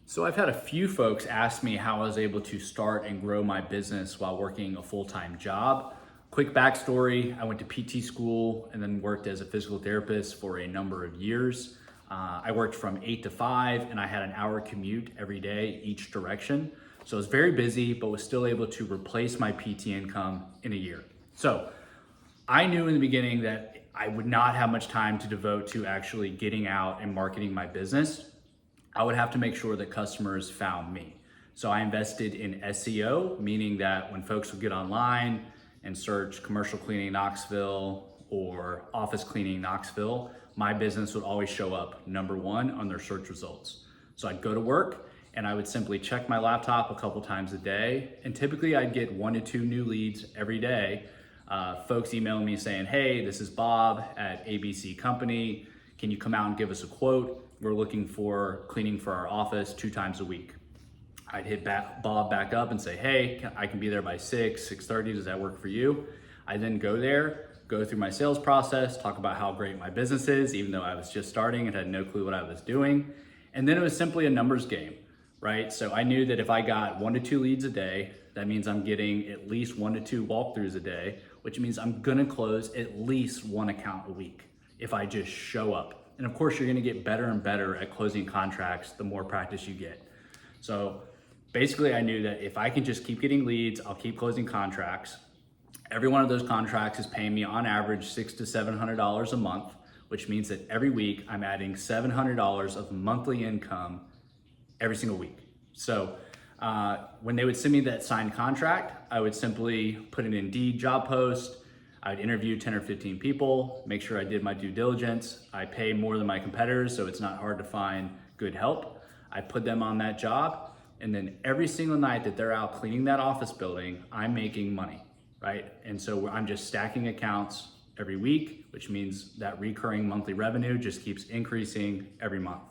So I've had a few folks ask me how I was able to start and grow my business while working a full-time job. Quick backstory, I went to PT school and then worked as a physical therapist for a number of years. I worked from 8 to 5 and I had an hour commute every day each direction. So I was very busy, but was still able to replace my PT income in a year. So I knew in the beginning that I would not have much time to devote to actually getting out and marketing my business. I would have to make sure that customers found me. So I invested in SEO, meaning that when folks would get online and search commercial cleaning Knoxville or office cleaning Knoxville, my business would always show up number one on their search results. So I'd go to work and I would simply check my laptop a couple times a day. And typically I'd get 1 to 2 new leads every day. Folks emailing me saying, hey, this is Bob at ABC Company. Can you come out and give us a quote? We're looking for cleaning for our office 2 times a week. I'd hit Bob back up and say, hey, I can be there by 6:30. Does that work for you? I then go there, go through my sales process, talk about how great my business is, even though I was just starting and had no clue what I was doing. And then it was simply a numbers game, right? So I knew that if I got 1 to 2 leads a day, that means I'm getting at least 1 to 2 walkthroughs a day, which means I'm gonna close at least 1 account a week if I just show up. And of course, you're gonna get better and better at closing contracts the more practice you get. So basically, I knew that if I can just keep getting leads, I'll keep closing contracts. Every one of those contracts is paying me on average $600 to $700 a month, which means that every week I'm adding $700 of monthly income every single week. So when they would send me that signed contract, I would simply put an Indeed job post. I'd interview 10 or 15 people, make sure I did my due diligence. I pay more than my competitors, so it's not hard to find good help. I put them on that job, and then every single night that they're out cleaning that office building, I'm making money, right? And so I'm just stacking accounts every week, which means that recurring monthly revenue just keeps increasing every month.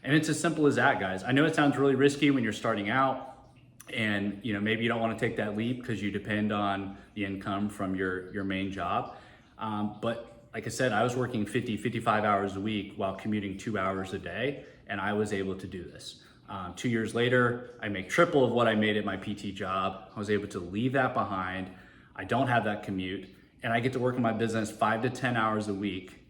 And it's as simple as that, guys. I know it sounds really risky when you're starting out, and maybe you don't want to take that leap because you depend on the income from your main job. But like I said, I was working 55 hours a week while commuting 2 hours a day, and I was able to do this. 2 years later, I make triple of what I made at my PT job. I was able to leave that behind. I don't have that commute, and I get to work in my business 5 to 10 hours a week.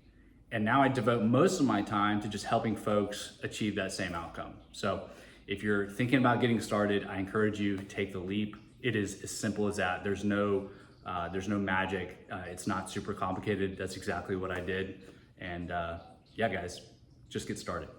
And now I devote most of my time to just helping folks achieve that same outcome. So if you're thinking about getting started, I encourage you to take the leap. It is as simple as that. There's no magic. It's not super complicated. That's exactly what I did. And yeah, guys, just get started.